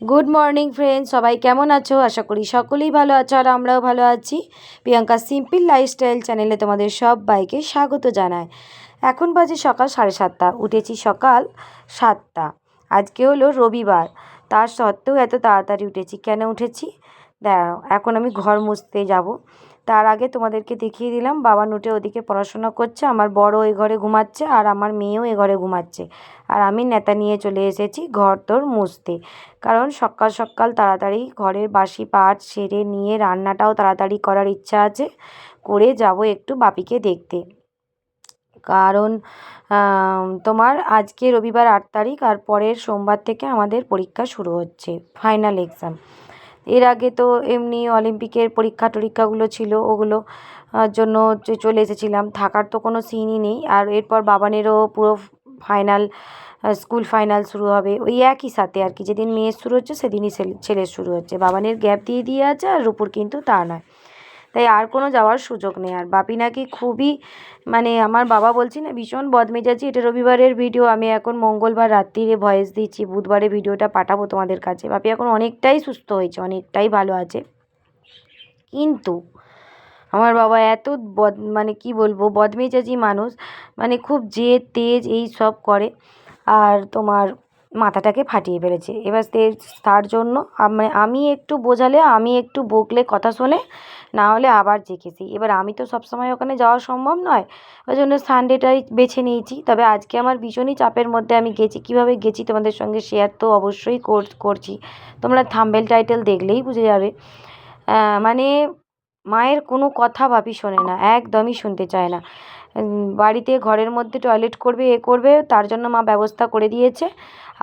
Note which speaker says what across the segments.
Speaker 1: Good morning friends, সবাই কেমন আছো? আশা করি সকলেই ভালো আছো আর আমরাও ভালো আছি। প্রিয়াঙ্কা সিম্পল লাইফস্টাইল চ্যানেলে তোমাদের সবাইকে স্বাগত জানাই। এখন বাজে সকাল 7:30, উঠেছি সকাল 7টা। আজকে হলো রবিবার, তার সত্ত্বেও এত তাড়াতাড়ি উঠেছি। কেন উঠেছি দাঁড়াও, এখন আমি ঘর মুছতে যাব। তার আগে তোমাদেরকে দেখিয়ে দিলাম বাবা উঠে ওদিকে পড়াশোনা করছে, আমার বড় ওই ঘরে ঘুমাচ্ছে আর আমার মেয়েও এ ঘরে ঘুমাচ্ছে। আর আমি নেতা নিয়ে চলে এসেছি ঘর তোর মুছতে, কারণ সকাল সকাল তাড়াতাড়ি ঘরের বাসি পাট সেরে নিয়ে রান্নাটাও তাড়াতাড়ি করার ইচ্ছা আছে, করে যাব একটু বাপিকে দেখতে। কারণ তোমার আজকে রবিবার 8 তারিখ, আর পরের সোমবার থেকে আমাদের পরীক্ষা শুরু হচ্ছে, ফাইনাল এক্সাম। এর আগে তো এমনি অলিম্পিকের পরীক্ষা টরীক্ষাগুলো ছিল, ওগুলো জন্য চলে এসেছিলাম, থাকার তো কোনো সিনই নেই। আর এরপর বাবানেরও পুরো ফাইনাল, স্কুল ফাইনাল শুরু হবে ওই একই সাথে আর কি। যেদিন মেয়ের শুরু হচ্ছে সেদিনই ছেলের শুরু হচ্ছে। বাবানের গ্যাপ দিয়ে দিয়ে আছে, আর রূপুর কিন্তু তা নয়। তাই আর কোনো যাওয়ার সুযোগ নেই। আর বাপি নাকি খুবই, মানে আমার বাবা বলছি না, ভীষণ বদমেজাজি। এটা রবিবারের ভিডিও, আমি এখন মঙ্গলবার রাত্রিরে ভয়েস দিচ্ছি, বুধবারে ভিডিওটা পাঠাবো তোমাদের কাছে। বাপি এখন অনেকটাই সুস্থ হয়েছে, অনেকটাই ভালো আছে। কিন্তু আমার বাবা এত মানে কি বলবো, বদমেজাজি মানুষ, মানে খুব জেদ তেজ এই সব করে। আর তোমার মাথাটাকে ফাটিয়ে ফেলেছে। এবার তার জন্য আমি একটু বোঝালে, আমি একটু বকলে কথা শোনে, না হলে আবার জেকেছি। এবার আমি তো সবসময় ওখানে যাওয়া সম্ভব নয়, ওই জন্য সানডেটাই বেছে নিয়েছি। তবে আজকে আমার ভীষণই চাপের মধ্যে আমি গেছি। কীভাবে গেছি তোমাদের সঙ্গে শেয়ার তো অবশ্যই করছি, তোমরা থাম্বনেল টাইটেল দেখলেই বুঝে যাবে। মানে মায়ের কোনো কথা বাপি শোনে না, একদমই শুনতে চায় না। বাড়িতে ঘরের মধ্যে টয়লেট করবে, এ করবে, তার জন্য মা ব্যবস্থা করে দিয়েছে।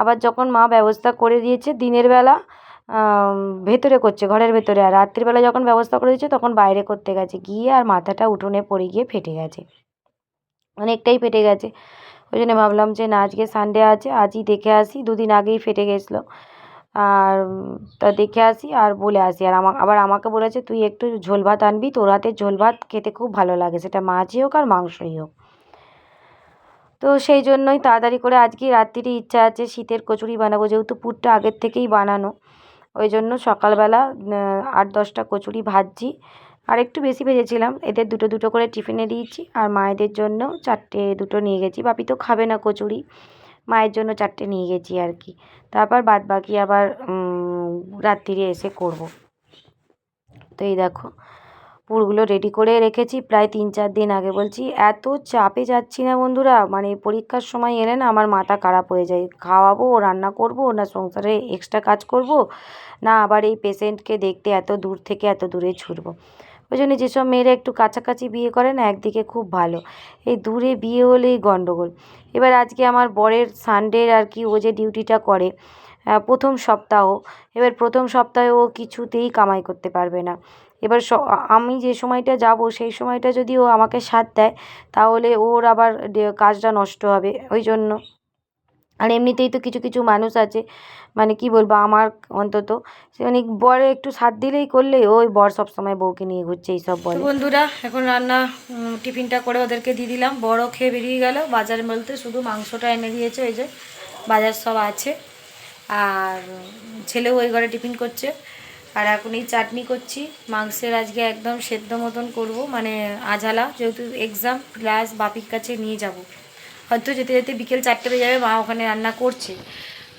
Speaker 1: আবার যখন মা ব্যবস্থা করে দিয়েছে দিনের বেলা ভেতরে করছে, ঘরের ভেতরে, আর রাত্রিবেলা যখন ব্যবস্থা করে দিয়েছে তখন বাইরে করতে গেছে, গিয়ে আর মাথাটা উঠোনে পড়ে গিয়ে ফেটে গেছে, অনেকটাই ফেটে গেছে। ওই জন্য ভাবলাম যে না, আজকে সানডে আছে, আজই দেখে আসি। দুদিন আগেই ফেটে গেছিলো, আর তা দেখে আসি আর বলে আসি। আর আবার আমাকে বলেছে তুই একটু ঝোল ভাত আনবি, তোর হাতের ঝোল ভাত খেতে খুব ভালো লাগে, সেটা মাছই হোক আর মাংসই হোক। তো সেই জন্যই তাড়াতাড়ি করে আজকে রাত্রিরে ইচ্ছা আছে শীতের কচুরি বানাবো, যেহেতু পুরটা আগের থেকেই বানানো। ওই জন্য সকালবেলা 8-10টা কচুরি ভাজছি, আর একটু বেশি ভেজেছিলাম। এদের দুটো দুটো করে টিফিনে দিয়েছি, আর মায়েদের জন্য 4টে দুটো নিয়ে গেছি। বাপি তো খাবে না কচুরি, মায়ের জন্য 4টে নিয়ে গেছি আর কি। তারপর বাদ বাকি আবার রাত্রিরে এসে করব। তো এই দেখো পুরগুলো রেডি করে রেখেছি প্রায় 3-4 দিন আগে। বলছি এত চাপে যাচ্ছি না বন্ধুরা, মানে পরীক্ষার সময় এলে না আমার মাথা খারাপ হয়ে যায়। খাওয়াবো, রান্না করব, না সংসারে এক্সট্রা কাজ করব, না আবার এই পেশেন্টকে দেখতে এত দূর থেকে এত দূরে ছুটবো। ওই জন্য যেসব মেয়েরা একটু কাছাকাছি বিয়ে করে না, একদিকে খুব ভালো, এই দূরে বিয়ে হলেই গণ্ডগোল। এবার আজকে আমার বরের সানডের আর কি, ও যে ডিউটিটা করে প্রথম সপ্তাহ, এবার প্রথম সপ্তাহে ও কিছুতেই কামাই করতে পারবে না। এবার আমি যে সময়টা যাব সেই সময়টা যদি ও আমাকে সাথ দেয়, তাহলে ওর আবার কাজটা নষ্ট হবে। ওই জন্য, আর এমনিতেই তো কিছু কিছু মানুষ আছে, মানে কি বলবো, আমার অন্তত সে মানে বরে একটু সাথ দিলেই করলেই ওই বর সবসময় বউকে নিয়ে ঘুরছে এইসব বলে। বন্ধুরা এখন রান্না টিফিনটা করে ওদেরকে দিয়ে দিলাম, বড় খেয়ে বেরিয়ে গেল। বাজার বলতে শুধু মাংসটা এনে দিয়েছে, ওই যে বাজার সব আছে। আর ছেলেও ওই ঘরে টিফিন করছে। আর এখন এই চাটনি করছি মাংসের, আজকে একদম সেদ্ধ মতন করব, মানে আঝালা, যেহেতু এক্সাম ক্লাস বাপির কাছে নিয়ে যাব। হয়তো যেতে যেতে বিকেল 4টে বেজে যাবে, মা ওখানে রান্না করছে,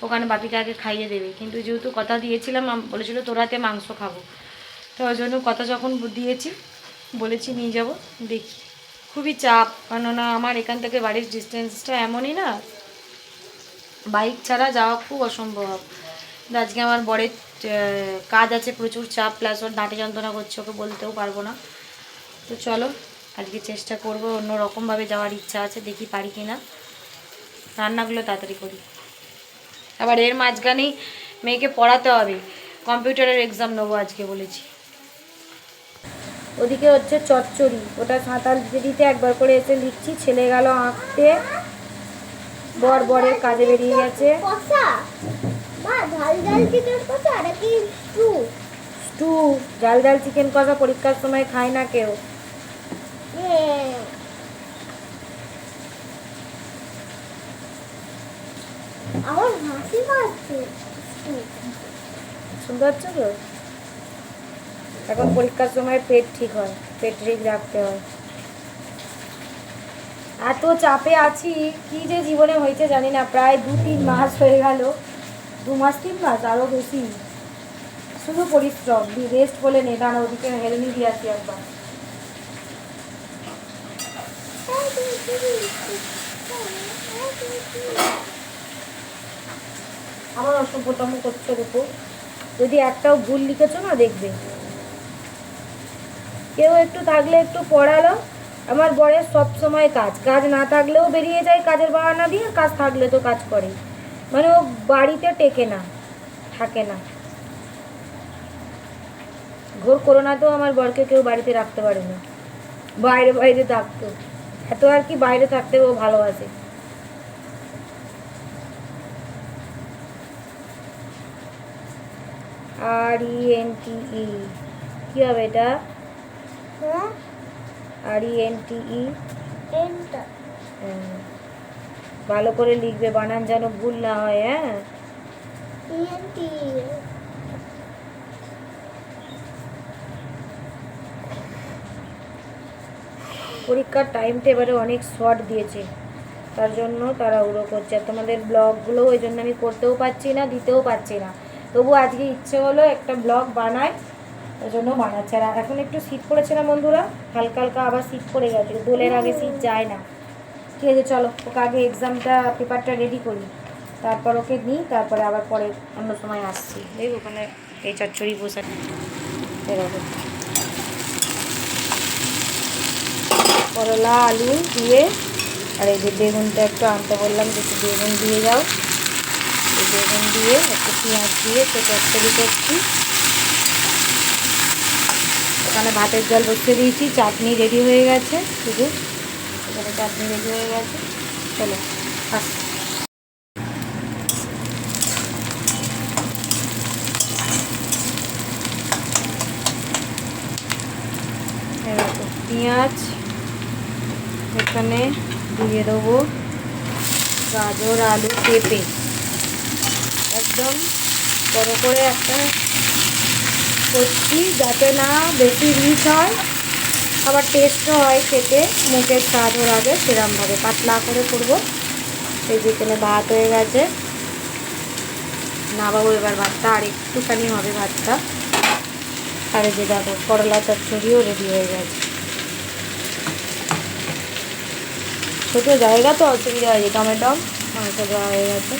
Speaker 1: ওখানে বাপিকে আগে খাইয়ে দেবে। কিন্তু যেহেতু কথা দিয়েছিলাম, বলেছিল তোর হাতে মাংস খাবো, তো ওই জন্য কথা যখন দিয়েছি বলেছি নিয়ে যাব। দেখি, খুবই চাপ, কেননা আমার এখান থেকে বাড়ির ডিস্টেন্সটা এমনই না, বাইক ছাড়া যাওয়া খুব অসম্ভব। আজকে আমার বরের কাজ আছে, প্রচুর চাপ, প্লাস ওর দাঁতে যন্ত্রণা করছে, ওকে বলতেও পারবো না। তো চলো আজকে চেষ্টা করবো, অন্য রকমভাবে যাওয়ার ইচ্ছা আছে, দেখি পারি কি না। রান্নাগুলো তাড়াতাড়ি করি, আবার এর মাঝখানেই মেয়েকে পড়াতে হবে, কম্পিউটারের এক্সাম নেবো আজকে বলেছি। ওদিকে হচ্ছে চচ্চড়ি, ওটা সাঁতার দিতে একবার করে এসে লিখছি, ছেলে গেল আঁকতে, বরের কাজে বেরিয়ে গেছে। স্টু, ঝাল ঝাল চিকেন কষা পরীক্ষার সময় খায় না কেউ। আমার হাসি পাচ্ছে। শুনতে পাচ্ছ তো? এখন পরীক্ষার সময় পেট ঠিক হয়, পেট ঠিক রাখতে হয়। এত চাপে আছি, কি যে জীবনে হয়েছে জানি না। প্রায় 2-3 মাস হয়ে গেল, 2 মাস 3 মাস আরও বেশি, শুধু পরিশ্রম। রেস্ট বলে নেই। দাঁড়া, ওদিকে হেলমি দিয়ে আসি একবার। আমার অসভ্যতম করছে দেখো, যদি একটাও ভুল লিখেছো না দেখবে। কেউ একটু থাকলে একটু পড়ালো। আমার বরের সব সময় কাজ, কাজ না থাকলেও বেরিয়ে যায় কাজের বাহানা দিয়ে, কাজ থাকলে তো কাজ করে। মানে ও বাড়িতে টেকে না, থাকে না। ঘোর করোনাতেও আমার বরকে কেউ বাড়িতে রাখতে পারে না, বাইরে বাইরে থাকতো। এত আর কি বাইরে থাকতে ও ভালোবাসে। RENTE কি হবে এটা? RENTE ভালো করে লিখবে, বানান যেন ভুল না হয়। হ্যাঁ, পরীক্ষার টাইমটা এবারে অনেক শর্ট দিয়েছে, তার জন্য তারা উড়ো করছে। আর তোমাদের ব্লগগুলো ওই জন্য আমি করতেও পারছি না, দিতেও পারছি না। তবু আজকে ইচ্ছে হলো একটা ব্লগ বানাই, ওই জন্য বানাচ্ছে। আর এখন একটু শীত পড়েছে না বন্ধুরা, হালকা হালকা আবার শীত পড়ে গেছে। দোলের আগে শীত যায় না। ঠিক আছে, চলো ওকে আগে এক্সামটা পেপারটা রেডি করি, তারপর ওকে নিই, তারপরে আবার পরে অন্য সময় আসছি। দেখ ওখানে এই চচ্চড়ি বসে এরকম করলা আলু দিয়ে। আর এই যে বেগুনটা একটু আনতে বললাম, যে একটু বেগুন দিয়ে যাও। এই বেগুন দিয়ে একটু পেঁয়াজ দিয়ে একটু চচ্চড়ি করছি। এখানে ভাতের জল বসিয়ে দিয়েছি, চাটনি রেডি হয়ে গেছে। শুধু এখানে চাটনি রেডি হয়ে গেছে। চলো আসছি। পেঁয়াজ এখানে দিয়ে দেবো, গাজর আলু পেঁপে একদম বড় করে একটা করছি, যাতে না বেশি রিচ হয়, আবার টেস্টও হয় খেতে, মুখের স্বাদও লাগে, সেরকমভাবে পাতলা করে করবো। এই যেখানে ভাত হয়ে গেছে, নামাবো এবার ভাতটা, আর একটুখানি হবে ভাতটা। আর এই যে দেখো করলা চচ্চড়িও রেডি হয়ে গেছে। ছোটো জায়গা তো অসুবিধা হয়েছে, টমেটো মাংস দেওয়া হয়ে গেছে।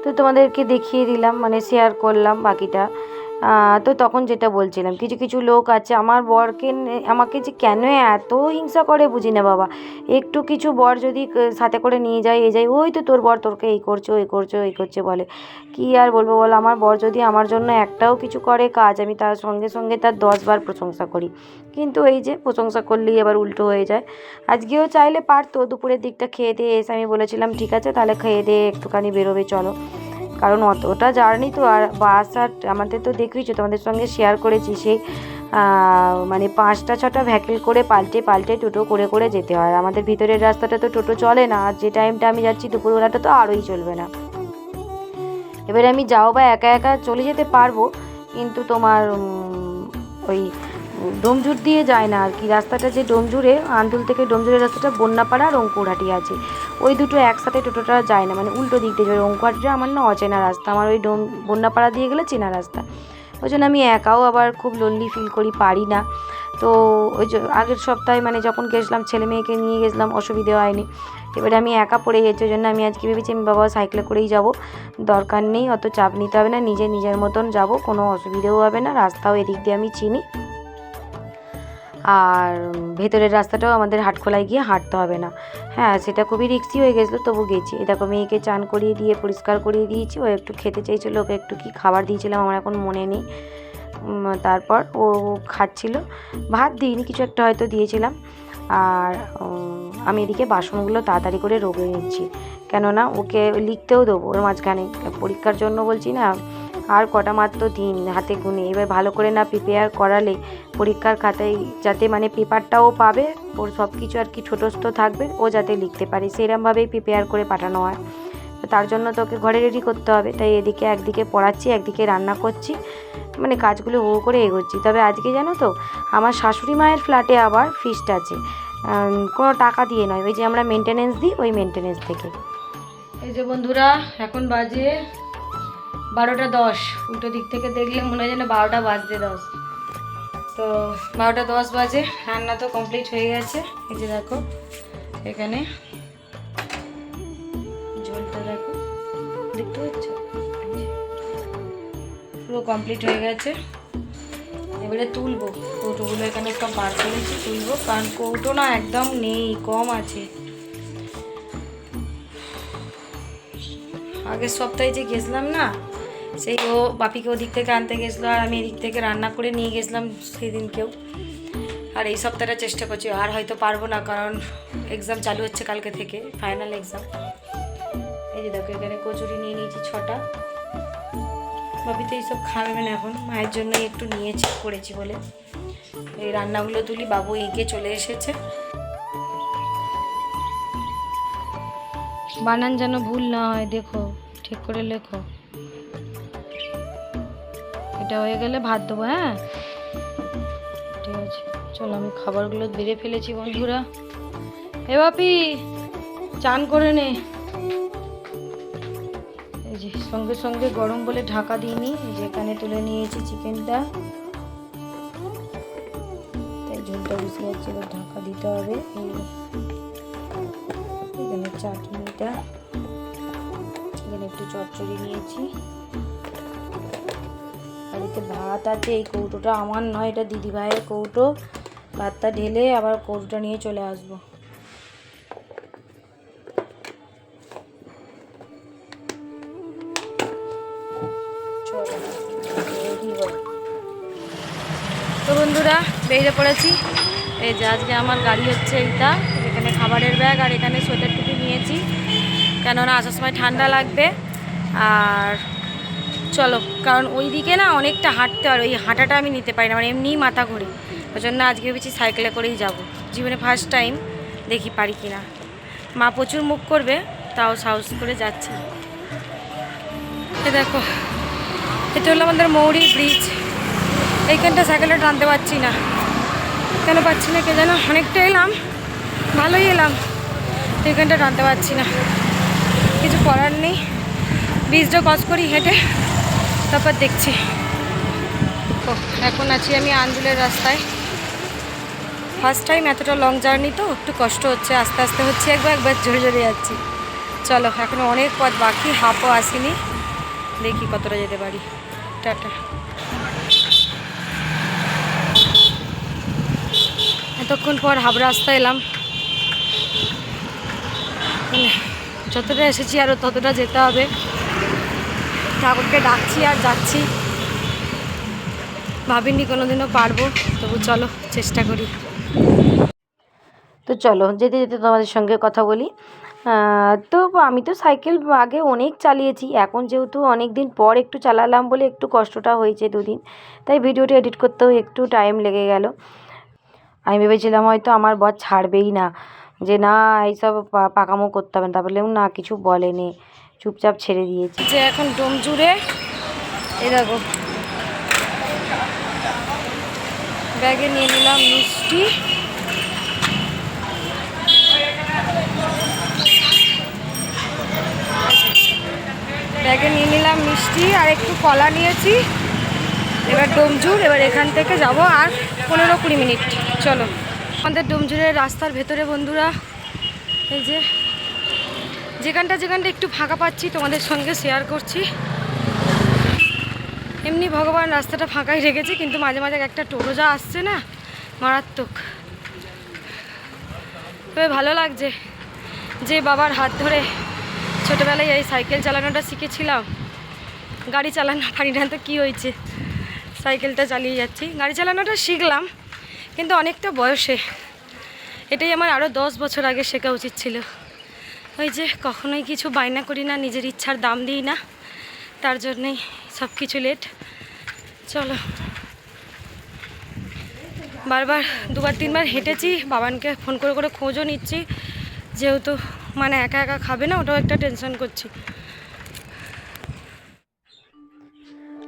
Speaker 1: তো তোমাদেরকে দেখিয়ে দিলাম, মানে শেয়ার করলাম বাকিটা। তো তখন যেটা বলছিলাম, কিছু কিছু লোক আছে আমার বরকে, আমাকে যে কেন এত হিংসা করে বুঝি না বাবা। একটু কিছু বর যদি সাথে করে নিয়ে যায়, ওই তো তোর বর তোরকে এই করছে, ওই করছে, ওই করছে বলে। কি আর বলবো বলো, আমার বর যদি আমার জন্য একটাও কিছু করে কাজ, আমি তার সঙ্গে সঙ্গে তার 10 বার প্রশংসা করি। কিন্তু এই যে প্রশংসা করলেই আবার উল্টো হয়ে যায়। আজকেও চাইলে পারতো, দুপুরের দিকটা খেয়ে দিয়ে এসে আমি বলেছিলাম ঠিক আছে তাহলে খেয়ে দিয়ে একটুখানি বেরোবে চলো, কারণ অতটা জার্নি তো। আর বাস আর আমাদের তো দেখেইছো, তোমাদের সঙ্গে শেয়ার করেছি, সেই মানে 5টা-6টা ভ্যাকেল করে পাল্টে পাল্টে টোটো করে করে যেতে হয়। আমাদের ভিতরের রাস্তাটা তো টোটো চলে না, আর যে টাইমটা আমি যাচ্ছি দুপুরবেলাটা তো আরোই চলবে না। এবারে আমি যাও বা একা একা চলে যেতে পারবো, কিন্তু তোমার ওই ডোমজুর দিয়ে যায় না আর কি। রাস্তাটা যে ডোমজুরে, আন্দুল থেকে ডোমজুরের রাস্তাটা বন্যাপাড়া আর অঙ্কুরহাটি আছে, ওই দুটো একসাথে টোটোটা যায় না, মানে উল্টো দিক দিয়ে যাবে। অঙ্কুরহাটিটা আমার না অচেনা রাস্তা, আমার ওই বন্যাপাড়া দিয়ে গেলে চেনা রাস্তা। ওই জন্য আমি একাও আবার খুব লোনলি ফিল করি, পারি না। তো ওই যে আগের সপ্তাহে মানে যখন গেছিলাম, ছেলে মেয়েকে নিয়ে গেছিলাম, অসুবিধে হয়নি। এবারে আমি একা পড়ে গেছি, ওই জন্য আমি আজকে ভেবেছি আমি বাবা সাইকেলে করেই যাব, দরকার নেই অত চাপ নিতে হবে না, নিজের মতন যাব, কোনো অসুবিধেও হবে না, রাস্তাও এদিক দিয়ে আমি চিনি। আর ভেতরের রাস্তাটাও আমাদের হাটখোলায় গিয়ে হাঁটতে হবে না। হ্যাঁ, সেটা খুবই রিস্কি হয়ে গেছিলো, তবু গেছি। এ দেখো মেয়েকে চান করিয়ে দিয়ে পরিষ্কার করিয়ে দিয়েছি, ও একটু খেতে চাইছিলো, ওকে একটু কি খাবার দিয়েছিলাম আমার এখন মনে নেই। তারপর ও খাচ্ছিল, ভাত দিইনি, কিছু একটা হয়তো দিয়েছিলাম। আর আমি এদিকে বাসনগুলো তাড়াতাড়ি করে রোগে নিচ্ছি, কেননা ওকে লিখতেও দেবো ওর মাঝখানে, পরীক্ষার জন্য বলছি না, আর কটা মাত্র দিন হাতে গুনে। এবার ভালো করে না প্রিপেয়ার করালে পরীক্ষার খাতায় যাতে মানে পেপারটাও পাবে, ওর সব কিছু আর কি ছোটস্থ থাকবে, ও যাতে লিখতে পারে, সেরকমভাবেই প্রিপেয়ার করে পাঠানো হয়। তো তার জন্য তো ওকে ঘরে রেডি করতে হবে, তাই এদিকে একদিকে পড়াচ্ছি একদিকে রান্না করছি, মানে কাজগুলো ও করে এগোচ্ছি। তবে আজকে জানো তো আমার শাশুড়ি মায়ের ফ্ল্যাটে আবার ফিস্ট আছে, কোনো টাকা দিয়ে নয়, ওই যে আমরা মেনটেনেন্স দিই ওই মেনটেনেন্স থেকে। এই যে বন্ধুরা এখন বাজে 12টা 10, উল্টো দিক থেকে দেখলে মনে হয় যেন 12টা বাজতে 10। তো 12টা 10 বাজে, রান্না তো কমপ্লিট হয়ে গেছে। এই যে দেখো এখানে ঝোলটা দেখো, দেখতে পাচ্ছ পুরো কমপ্লিট হয়ে গেছে। এবারে তুলবো, কৌটোগুলো এখানে সব বার করেছি, তুলবো, কারণ কৌটো না একদম নেই, কম আছে। আগের সপ্তাহে যে গেছিলাম না, সেই ও বাপিকে ওদিক থেকে আনতে গেছিলো আর আমি এদিক থেকে রান্না করে নিয়ে গেছিলাম সেদিনকেও। আর এই সপ্তাহটা চেষ্টা করছি, আর হয়তো পারবো না, কারণ এক্সাম চালু হচ্ছে কালকে থেকে, ফাইনাল এক্সাম। এই যে দেখো এখানে কচুরি নিয়ে নিয়েছি 6টা। বাপি তো এইসব খাবে না এখন, মায়ের জন্যই একটু নিয়েছি, করেছি বলে। এই রান্নাগুলো তুলি, বাবু এগিয়ে চলে এসেছে। বানান যেন ভুল না হয়, দেখো ঠিক করে লেখো। এটা হয়ে গেলে ভাত দেবো। হ্যাঁ ঠিক আছে, চলো আমি খাবারগুলো বেড়ে ফেলেছি বন্ধুরা। এ বাপি চান করে নে। এই যে সঙ্গে সঙ্গে গরম বলে ঢাকা দিইনি, যেখানে তুলে নিয়েছি চিকেনটা, তাই ঝোলটা বসে যাচ্ছে, এবার ঢাকা দিতে হবে। এখানে চাটনিটা, এখানে একটু চচ্চড়ি নিয়েছি, আর এতে ভাত আছে। এই কৌটোটা আমার নয়, এটা দিদিভাইয়ের কৌটো। ভাতটা ঢেলে আবার কৌটোটা নিয়ে চলে আসবো। তো বন্ধুরা বেরিয়ে পড়েছি। এই যে আজকে আমার গাড়ি হচ্ছে এইটা, এখানে খাবারের ব্যাগ আর এখানে সোয়েটার টুপি নিয়েছি, কেননা আসার সময় ঠান্ডা লাগবে। আর চলো, কারণ ওই দিকে না অনেকটা হাঁটতে হয়, ওই হাঁটাটা আমি নিতে পারি না, মানে এমনিই মাথা ঘুরি। ওই জন্য আজকে ভেবেছি সাইকেলে করেই যাব, জীবনে ফার্স্ট টাইম, দেখি পারি কি না। মা প্রচুর মুখ করবে, তাও সাহস করে যাচ্ছি। এ দেখো এটা হলো আমাদের মৌরি ব্রিজ। এইখানটা সাইকেলে টানতে পারছি না, কেন পাচ্ছি না কে যেন, অনেকটা এলাম, ভালোই এলাম, এইখানটা টানতে পারছি না। কিছু করার নেই, ব্রিজটা ক্রস করি হেঁটে, তারপর দেখছি। তো এখন আছি আমি আন্দুলের রাস্তায়, ফার্স্ট টাইম এতটা লং জার্নি, তো একটু কষ্ট হচ্ছে, আস্তে আস্তে হচ্ছে, একবার জোরে জোরে যাচ্ছি। চলো এখনো অনেক পথ বাকি, হাফও আসিনি, দেখি কতটা যেতে পারি। টাটা। এতক্ষণ পর হাফ রাস্তা এলাম, যতটা এসেছি আরও ততটা যেতে হবে। ঠাকুরকে ডাকছি আর যাচ্ছি, ভাবিনি কোনোদিনও পারবো, তবু চলো চেষ্টা করি। তো চলো যেতে যেতে তোমাদের সঙ্গে কথা বলি। তো আমি তো সাইকেল আগে অনেক চালিয়েছি, এখন যেহেতু অনেক দিন পর একটু চালালাম বলে একটু কষ্টটা হয়েছে 2 দিন, তাই ভিডিওটা এডিট করতেও একটু টাইম লেগে গেল। আমি ভেবেছিলাম হয়তো আমার বর ছাড়বেই না, যে না এইসব পাকামো করতে হবে না, তারপরে না কিছু বলেনি, চুপচাপ ছেড়ে দিয়েছি। যে এখন ডোমজুড়ে, এই দেখো ব্যাগে নিয়ে নিলাম মিষ্টি, ব্যাগে নিয়ে নিলাম মিষ্টি আর একটু কলা নিয়েছি। এবার ডোমজুর, এবার এখান থেকে যাব আর 15-20 মিনিট। চলো আমাদের ডোমজুরের রাস্তার ভেতরে বন্ধুরা, এই যে যেখানটা একটু ফাঁকা পাচ্ছি তোমাদের সঙ্গে শেয়ার করছি। এমনি ভগবান রাস্তাটা ফাঁকাই রেখেছে, কিন্তু মাঝে মাঝে একটা টোটো যা আসছে না, মারাত্মক। তবে ভালো লাগছে যে বাবার হাত ধরে ছোটোবেলায় এই সাইকেল চালানোটা শিখেছিলাম। গাড়ি চালানো পারি না তো কী হয়েছে, সাইকেলটা চালিয়ে যাচ্ছি, গাড়ি চালানোটা শিখলাম কিন্তু অনেকটা বয়সে। এটাই আমার আরও 10 বছর আগে শেখা উচিত ছিল। ওই যে কখনোই কিছু বায়না করি না, নিজের ইচ্ছার দাম দিই না, তার জন্যই সব কিছু লেট। চলো বারবার 2-3বার হেঁটেছি, বাবানকে ফোন করে খোঁজও নিচ্ছি, যেহেতু মানে একা একা খাবে না, ওটাও একটা টেনশন করছি।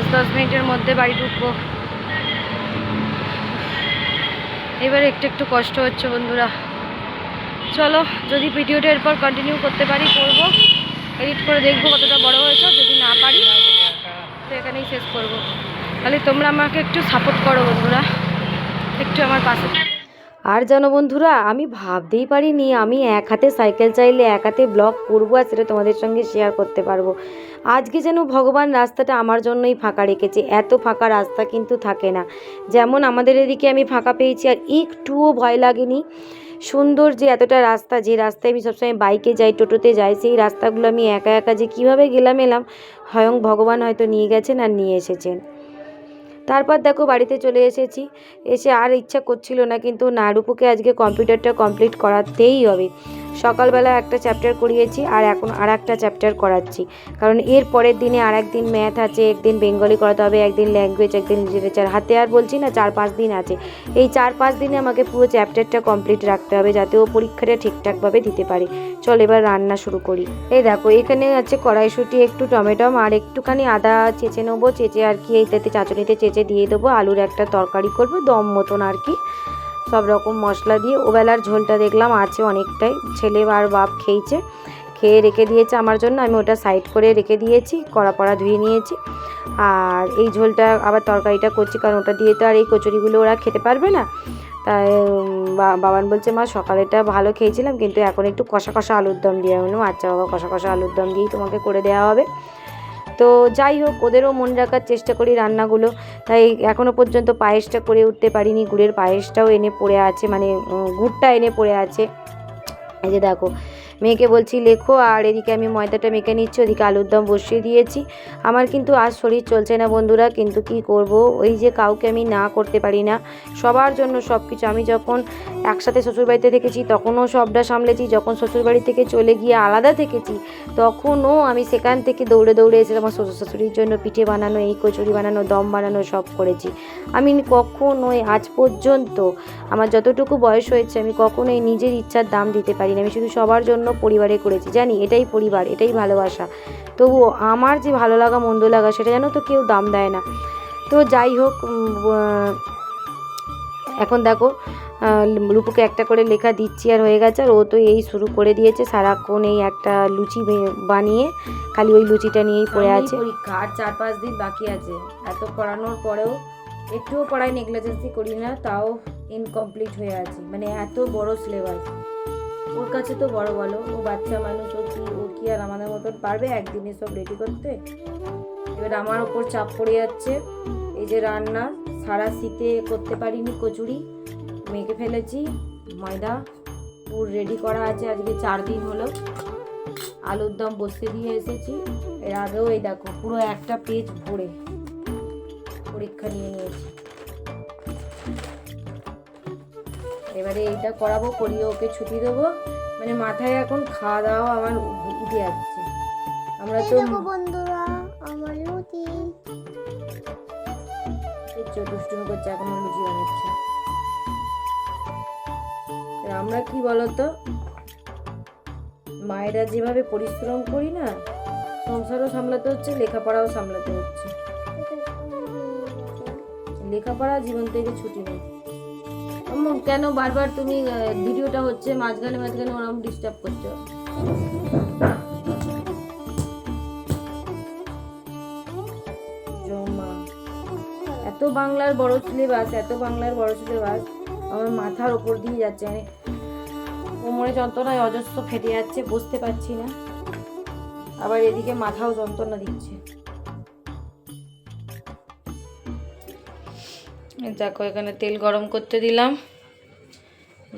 Speaker 1: 5-10 মিনিটের মধ্যে বাড়ি ঢুকবো। এবার একটু একটু কষ্ট হচ্ছে বন্ধুরা। চলো, যদি ভিডিওটা এরপর কন্টিনিউ করতে পারি করবো, এডিট করে দেখবো কতটা বড় হয়েছে। যদি না পারি তো এখানেই শেষ করবো। তাহলে তোমরা আমাকে একটু সাপোর্ট করো বন্ধুরা, একটু আমার পাশে। আর জানো বন্ধুরা, আমি ভাবতেই পারিনি আমি এক হাতে সাইকেল চাইলে এক হাতে ব্লগ করবো আর সেটা তোমাদের সঙ্গে শেয়ার করতে পারবো। আজকে যেন ভগবান রাস্তাটা আমার জন্যই ফাঁকা রেখেছে। এত ফাঁকা রাস্তা কিন্তু থাকে না। যেমন আমাদের এদিকে আমি ফাঁকা পেয়েছি আর একটুও ভয় লাগেনি। সুন্দর যে এতটা রাস্তা, যে রাস্তায় আমি সবসময় বাইকে যাই, টোটোতে যাই, সেই রাস্তাগুলো আমি একা একা যে কীভাবে এলাম স্বয়ং ভগবান হয়তো নিয়ে গেছেন আর নিয়ে এসেছেন। তারপর দেখো বাড়িতে চলে এসেছি। এসে আর ইচ্ছা করছিল না, কিন্তু নারুপুকে আজকে কম্পিউটারটা কমপ্লিট করাতেই হবে। সকালবেলা একটা চ্যাপ্টার করিয়েছি আর এখন আর একটা চ্যাপ্টার করাচ্ছি, কারণ এর পরের দিনে আর একদিন ম্যাথ আছে, একদিন বেঙ্গলি করাতে হবে, একদিন ল্যাঙ্গুয়েজ, একদিন লিটারেচার। হাতে আর বলছি না 4-5 দিন আছে। এই 4-5 দিনে আমাকে পুরো চ্যাপ্টারটা কমপ্লিট রাখতে হবে, যাতে ও পরীক্ষাটা ঠিকঠাকভাবে দিতে পারে। চল এবার রান্না শুরু করি। এই দেখো এখানে আছে কড়াইশুঁটি, একটু টমেটো আর একটুখানি আদা চেঁচে নেবো। চেঁচে আর কি এইটাতে চাটনিতে চেঁচে দিয়ে দেবো। আলুর একটা তরকারি করবো দম মতন আর কি, সব রকম মশলা দিয়ে। ওবেলার ঝোলটা দেখলাম আছে অনেকটাই, ছেলে আর বাপ খেয়েছে, খেয়ে রেখে দিয়েছে আমার জন্য। আমি ওটা সাইড করে রেখে দিয়েছি, কড়া পড়া ধুয়ে নিয়েছি। আর এই ঝোলটা আবার তরকারিটা করছি, কারণ ওটা দিয়ে তো আর এই কচুরিগুলো ওরা খেতে পারবে না। তাই বাবান বলছে মা সকালেটা ভালো খেয়েছিলাম, কিন্তু এখন একটু কষা কষা আলুর দম দিয়ে। আচ্ছা বাবা, কষা কষা আলুর দম দিয়েই তোমাকে করে দেওয়া হবে। তো যাই হোক, ওদেরও মনে রাখার চেষ্টা করি রান্নাগুলো। তাই এখনও পর্যন্ত পায়েসটা করে উঠতে পারিনি। গুড়ের পায়েসটাও এনে পড়ে আছে, মানে গুড়টা এনে পড়ে আছে। এই যে দেখো, মেয়েকে বলছি লেখো, আর এদিকে আমি ময়দাটা মেখে নিচ্ছি, ওদিকে আলুর দম বসিয়ে দিয়েছি। আমার কিন্তু আজ শরীর চলছে না বন্ধুরা, কিন্তু কি করব, ওই যে কাউকে আমি না করতে পারি না, সবার জন্য সব কিছু। আমি যখন একসাথে শ্বশুরবাড়িতে থেকেছি তখনও সবটা সামলেছি, যখন শ্বশুরবাড়ি থেকে চলে গিয়ে আলাদা থেকেছি তখনও আমি সেখান থেকে দৌড়ে দৌড়ে এসে আমার শ্বশুর শাশুড়ির জন্য পিঠে বানানো, এই কচুরি বানানো, দম বানানো সব করেছি। আমি কখনোই আজ পর্যন্ত আমার যতটুকু বয়স হয়েছে আমি কখনোই নিজের ইচ্ছার দাম দিতে পারি না। আমি শুধু সবার জন্য পরিবারে করেছি, জানি এটাই পরিবার, এটাই ভালোবাসা। তবুও আমার যে ভালো লাগা মন্দ লাগা সেটা যেন তো কেউ দাম দেয় না। তো যাই হোক, এখন দেখো রূপুকে একটা করে লেখা দিচ্ছি আর হয়ে গেছে। আর ও তো এই শুরু করে দিয়েছে সারাক্ষণ এই একটা লুচি বানিয়ে খালি ওই লুচিটা নিয়েই পড়ে আছে। পরীক্ষা আর 4-5 দিন বাকি আছে। এত পড়ানোর পরেও একটুও পড়ায় নেগলিজেন্সি করি না, তাও ইনকমপ্লিট হয়ে আছে। মানে এত বড় সিলেবাস ওর কাছে তো বড়, বলো ও বাচ্চা মানুষ, ও কি আর আমাদের মতন পারবে একদিনে সব রেডি করতে? এবার আমার ওপর চাপ পড়ে যাচ্ছে। এই যে রান্না সারা শীতে করতে পারিনি, কচুরি মেখে ফেলেছি, ময়দা পুর রেডি করা আছে, আজকে 4 দিন হলো। আলুর দম বসতে দিয়ে এসেছি। এর আগেও এই দেখো পুরো একটা পেজ ভরে পরীক্ষা নিয়ে নিয়েছি। এবারে এইটা করাবো, করিয়ে ওকে ছুটি দেবো। মানে মাথায় এখন খাওয়া দাওয়া আমার উঠে যাচ্ছে। আমরা তো
Speaker 2: বন্ধুরা আমার লুচি
Speaker 1: দুষ্টুমি করছে, এখন লুচি বানাচ্ছে। আমরা কি বলতো, মায়েরা যেভাবে পরিশ্রম করি না, সংসারও সামলাতে হচ্ছে, লেখাপড়াও সামলাতে হচ্ছে। লেখাপড়া জীবন থেকে ছুটি নেই। কেন বারবার তুমি ভিডিওটা হচ্ছে মাঝখানে মাঝখানে ওরকম ডিস্টার্ব করছো? এত বাংলার বড় সিলেবাস, আমার মাথার ওপর দিয়ে যাচ্ছে। মানে কোমরে যন্ত্রণায় অজস্র ফেটে যাচ্ছে, বসতে পারছি না। আবার এদিকে মাথাও যন্ত্রণা দিচ্ছে। দেখো এখানে তেল গরম করতে দিলাম,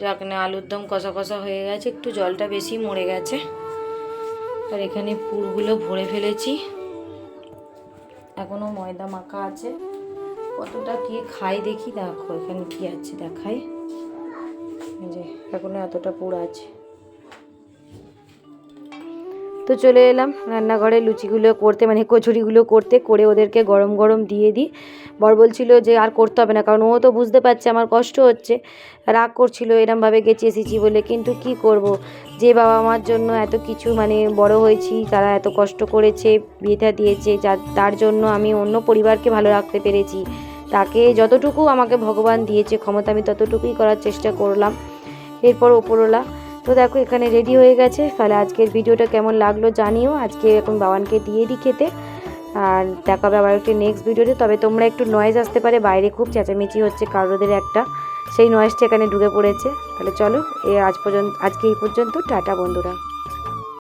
Speaker 1: যেখানে আলুর দম কষা কষা হয়ে গেছে, একটু জলটা বেশি মরে গেছে। আর এখানে পুরগুলো ভরে ফেলেছি, এখনও ময়দা মাখা আছে। কতটা কি খাই দেখি, দেখো এখানে কি আছে দেখাই, যে এখনো এতটা পুর আছে। তো চলে এলাম রান্নাঘরে লুচিগুলো করতে, মানে কচুরিগুলো করতে, করে ওদেরকে গরম গরম দিয়ে দিই। বর বলছিল যে আর করতে হবে না, কারণ ও তো বুঝতে পারছে আমার কষ্ট হচ্ছে, রাগ করছিল এরমভাবে গেছি এসেছি বলে। কিন্তু কি করব, যে বাবা মার জন্য এত কিছু মানে বড় হয়েছি, তারা এত কষ্ট করেছে, বিয়েটা দিয়েছে, তার জন্য আমি অন্য পরিবারকে ভালো রাখতে পেরেছি। তাকে যতটুকু আমাকে ভগবান দিয়েছে ক্ষমতা, আমি ততটুকুই করার চেষ্টা করলাম। এরপর ওপরওয়ালা তো দেখো এখানে রেডি হয়ে গেছে। তাহলে আজকের ভিডিওটা কেমন লাগলো জানিও। আজকে এখন বাবানকে দিয়ে দিই খেতে, আর দেখা হবে আবার একটু নেক্সট ভিডিওতে। তবে তোমরা একটু নয়েজ আসতে পারে, বাইরে খুব চেঁচামেচি হচ্ছে কারোদের একটা, সেই নয়েজটা এখানে ঢুকে পড়েছে। তাহলে চলো আজকে এই পর্যন্ত, টাটা বন্ধুরা।